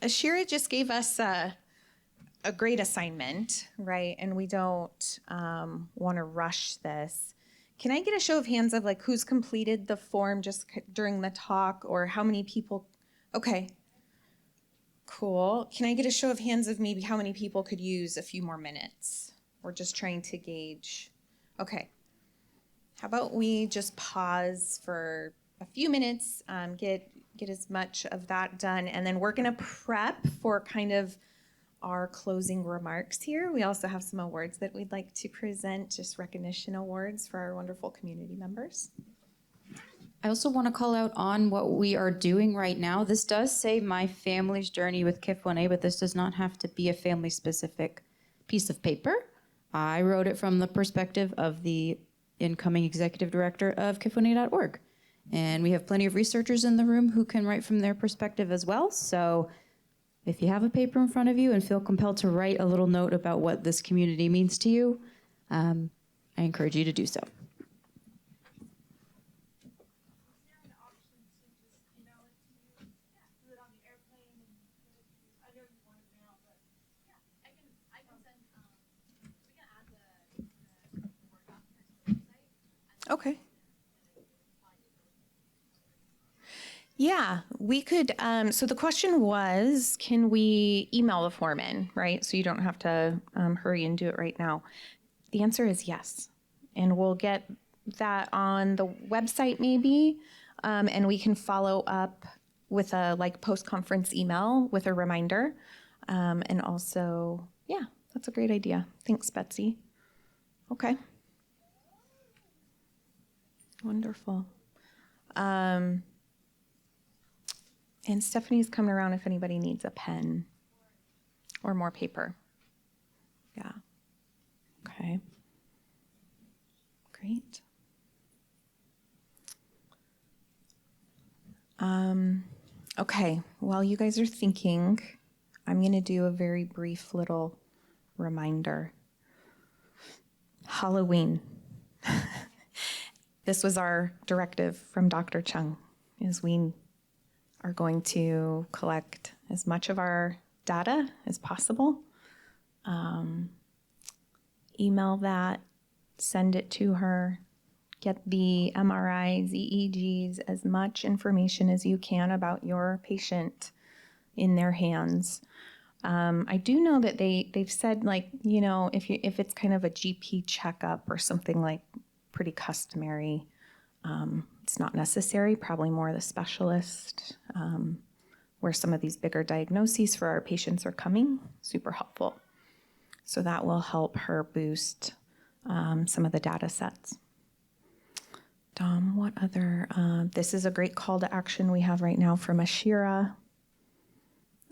Ashira just gave us a great assignment, right? And we don't want to rush this. Can I get a show of hands of like who's completed the form just during the talk, or how many people? Okay, cool. Can I get a show of hands of maybe how many people could use a few more minutes? We're just trying to gauge. Okay. How about we just pause for a few minutes, get as much of that done, and then we're going to prep for kind of our closing remarks here. We also have some awards that we'd like to present, just recognition awards for our wonderful community members. I also want to call out on what we are doing right now. This does say My Family's Journey with KIF1A, but this does not have to be a family-specific piece of paper. I wrote it from the perspective of the incoming executive director of KIF1A.org. And we have plenty of researchers in the room who can write from their perspective as well. So if you have a paper in front of you and feel compelled to write a little note about what this community means to you, I encourage you to do so. Okay. Yeah, we could. So the question was, can we email the form in, right? So you don't have to hurry and do it right now. The answer is yes. And we'll get that on the website maybe, and we can follow up with a post-conference email with a reminder. And also, yeah, that's a great idea. Thanks, Betsy. Okay. Wonderful. And Stephanie's coming around if anybody needs a pen or more paper. Yeah. Okay. Great. Okay, while you guys are thinking, I'm going to do a very brief little reminder. Halloween. This was our directive from Dr. Chung, is we are going to collect as much of our data as possible, email that, send it to her, get the MRIs, EEGs, as much information as you can about your patient in their hands. I do know that they've said, if it's kind of a GP checkup or something like pretty customary, it's not necessary, probably more the specialist, where some of these bigger diagnoses for our patients are coming, super helpful. So that will help her boost some of the data sets. Dom, what other, this is a great call to action we have right now from Ashira.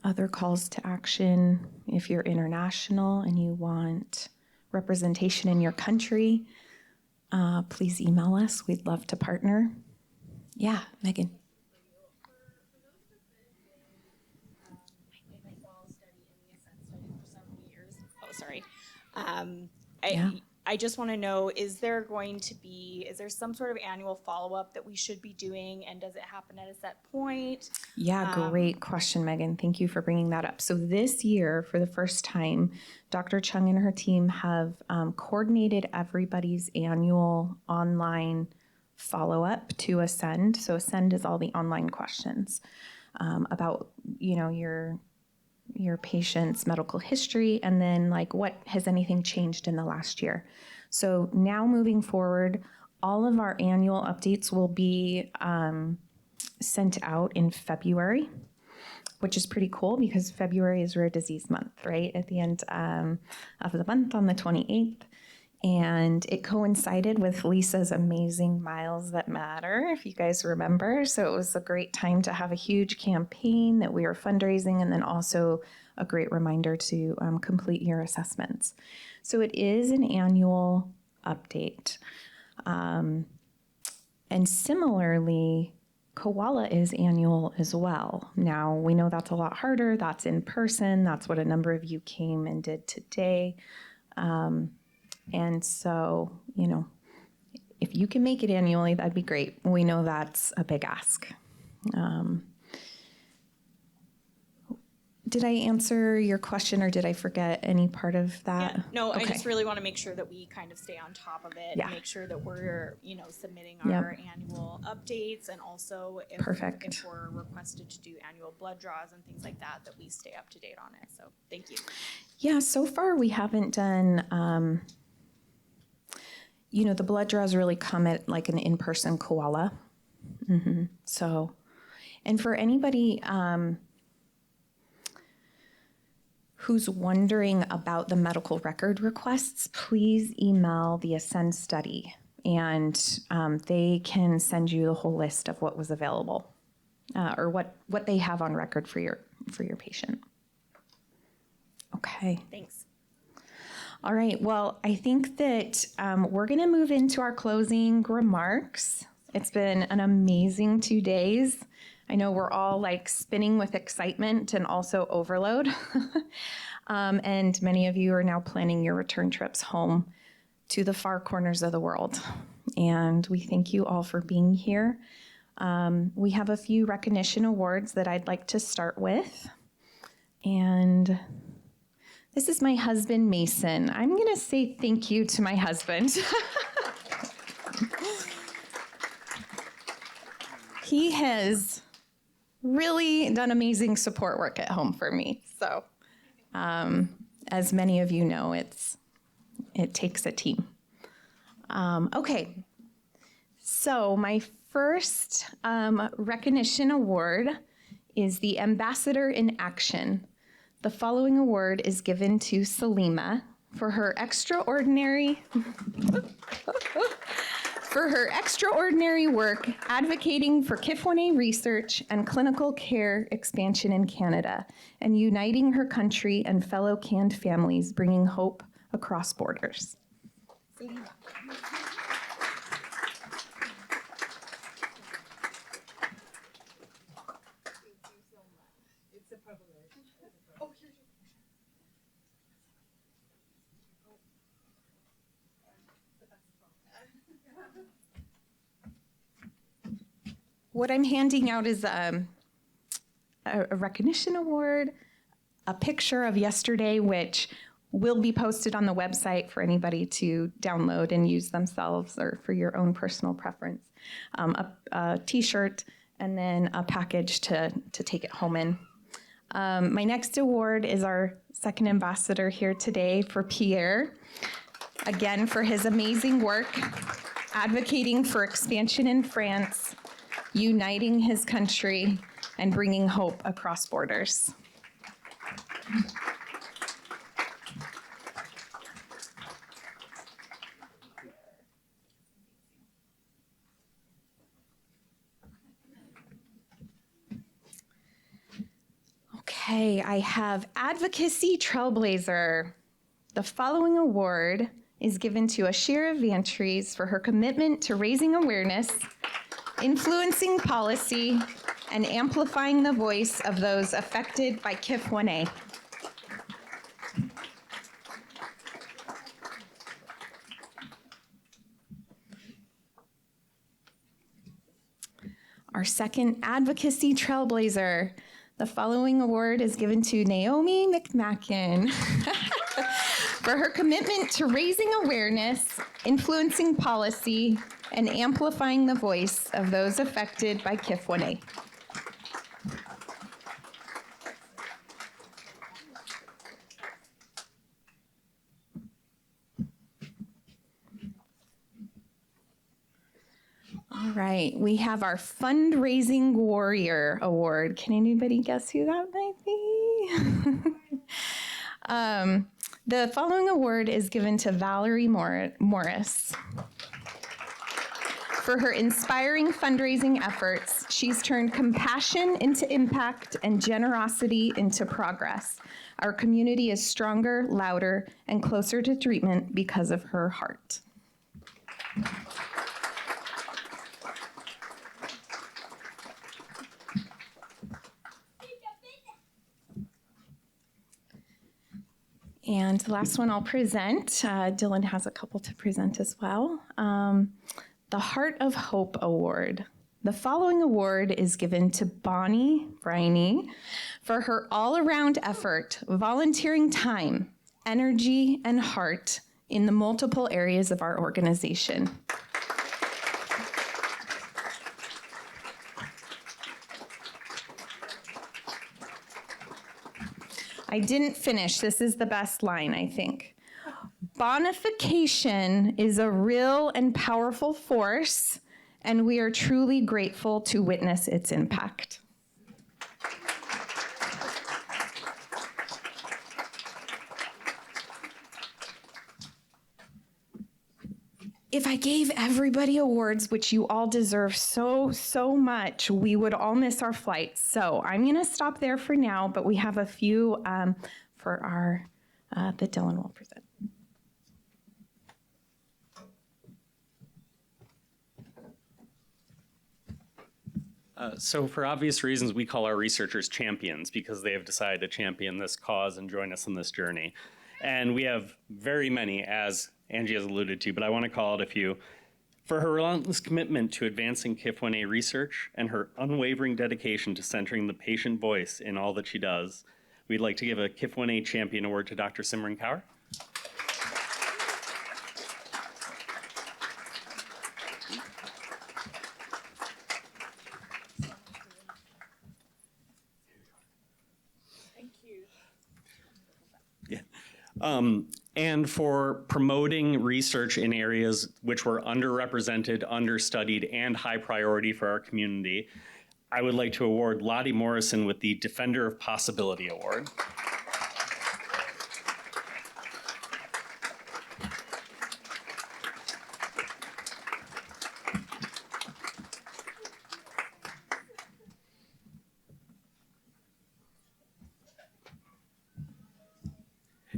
Other calls to action, if you're international and you want representation in your country, please email us. We'd love to partner. Yeah, Megan. I just want to know, is there some sort of annual follow-up that we should be doing, and does it happen at a set point? Yeah, great question, Megan. Thank you for bringing that up. So this year, for the first time, Dr. Chung and her team have coordinated everybody's annual online follow-up to Ascend. So Ascend is all the online questions about, your patient's medical history, and then what has anything changed in the last year. So now moving forward, all of our annual updates will be sent out in February, which is pretty cool because February is Rare Disease Month, right? At the end of the month on the 28th. And it coincided with Lisa's amazing Miles That Matter, if you guys remember. So it was a great time to have a huge campaign that we were fundraising, and then also a great reminder to complete your assessments. So it is an annual update. And similarly, Koala is annual as well. Now, we know that's a lot harder. That's in person. That's what a number of you came and did today. And so, if you can make it annually, that'd be great. We know that's a big ask. did I answer your question or did I forget any part of that? Yeah, no, I Okay. just really want to make sure that we kind of stay on top of it. Yeah. And make sure that we're, submitting Yep. our annual updates, and also Perfect. if we're requested to do annual blood draws and things like that, that we stay up to date on it. So thank you. Yeah, so far we haven't done, the blood draws really come at like an in-person koala. So, and for anybody who's wondering about the medical record requests, please email the Ascend study, and they can send you the whole list of what was available or what they have on record for your patient. Okay. Thanks. All right. Well, I think that we're going to move into our closing remarks. It's been an amazing 2 days. I know we're all like spinning with excitement and also overload. And many of you are now planning your return trips home to the far corners of the world. And we thank you all for being here. We have a few recognition awards that I'd like to start with. And this is my husband, Mason. I'm going to say thank you to my husband. He has really done amazing support work at home for me. So, as many of you know, it takes a team. Okay, so my first recognition award is the Ambassador in Action. The following award is given to Salima for her extraordinary work advocating for KIF1A research and clinical care expansion in Canada and uniting her country and fellow canned families, bringing hope across borders. What I'm handing out is a recognition award, a picture of yesterday, which will be posted on the website for anybody to download and use themselves or for your own personal preference, a t-shirt, and then a package to take it home in. My next award is our second ambassador here today for Pierre, again for his amazing work advocating for expansion in France, uniting his country, and bringing hope across borders. Okay, I have Advocacy Trailblazer. The following award is given to Ashira Vantries for her commitment to raising awareness, influencing policy, and amplifying the voice of those affected by KIF1A. Our second Advocacy Trailblazer. The following award is given to Naomi McMacken for her commitment to raising awareness, influencing policy, and amplifying the voice of those affected by KIF1A. All right, we have our Fundraising Warrior Award. Can anybody guess who that might be? The following award is given to Valerie Morris. For her inspiring fundraising efforts, she's turned compassion into impact and generosity into progress. Our community is stronger, louder, and closer to treatment because of her heart. And the last one I'll present, Dylan has a couple to present as well. The Heart of Hope Award. The following award is given to Bonnie Briney for her all-around effort, volunteering time, energy, and heart in the multiple areas of our organization. I didn't finish. This is the best line, I think. Bonification is a real and powerful force, and we are truly grateful to witness its impact. If I gave everybody awards, which you all deserve so much, we would all miss our flight. So I'm gonna stop there for now, but we have a few for our, that Dylan will present. So for obvious reasons, we call our researchers champions because they have decided to champion this cause and join us on this journey. And we have very many, as Angie has alluded to, but I want to call out a few. For her relentless commitment to advancing KIF1A research and her unwavering dedication to centering the patient voice in all that she does, we'd like to give a KIF1A Champion Award to Dr. Simran Kaur. And for promoting research in areas which were underrepresented, understudied, and high priority for our community, I would like to award Lottie Morrison with the Defender of Possibility Award.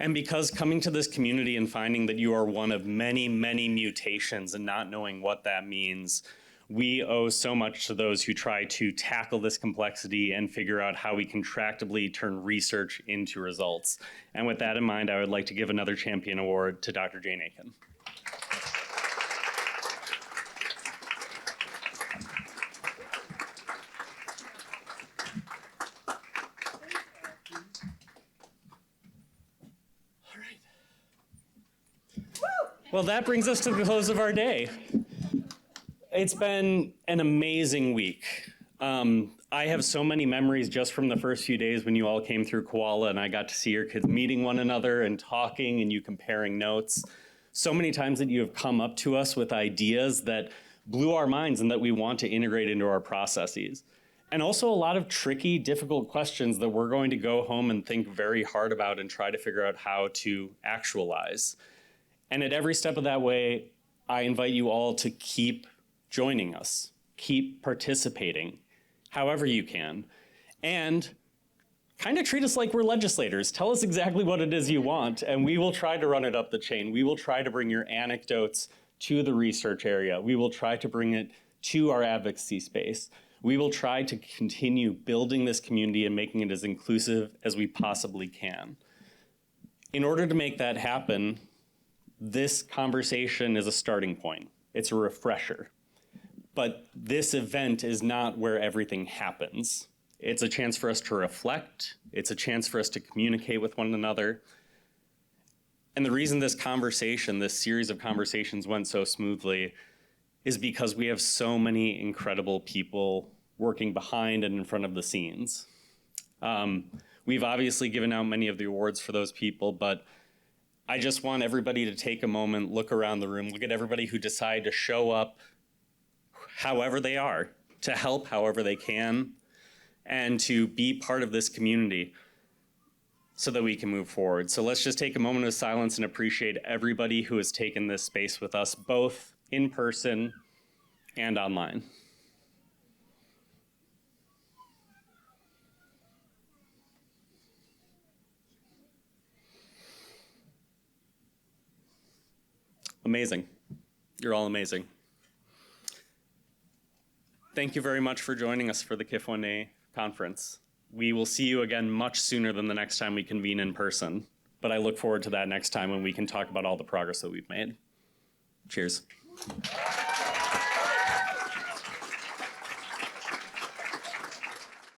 And because coming to this community and finding that you are one of many, many mutations and not knowing what that means, we owe so much to those who try to tackle this complexity and figure out how we can tractably turn research into results. And with that in mind, I would like to give another Champion Award to Dr. Jane Aiken. Well, that brings us to the close of our day. It's been an amazing week. I have so many memories just from the first few days when you all came through Koala and I got to see your kids meeting one another and talking and you comparing notes. So many times that you have come up to us with ideas that blew our minds and that we want to integrate into our processes. And also a lot of tricky, difficult questions that we're going to go home and think very hard about and try to figure out how to actualize. And at every step of that way, I invite you all to keep joining us, keep participating, however you can, and kind of treat us like we're legislators. Tell us exactly what it is you want, and we will try to run it up the chain. We will try to bring your anecdotes to the research area. We will try to bring it to our advocacy space. We will try to continue building this community and making it as inclusive as we possibly can. In order to make that happen, this conversation is a starting point. It's a refresher. But this event is not where everything happens. It's a chance for us to reflect. It's a chance for us to communicate with one another. And the reason this conversation, this series of conversations went so smoothly is because we have so many incredible people working behind and in front of the scenes. We've obviously given out many of the awards for those people, but I just want everybody to take a moment, look around the room, look at everybody who decided to show up however they are, to help however they can, and to be part of this community so that we can move forward. So let's just take a moment of silence and appreciate everybody who has taken this space with us, both in person and online. Amazing. You're all amazing. Thank you very much for joining us for the KIF1A conference. We will see you again much sooner than the next time we convene in person, but I look forward to that next time when we can talk about all the progress that we've made. Cheers.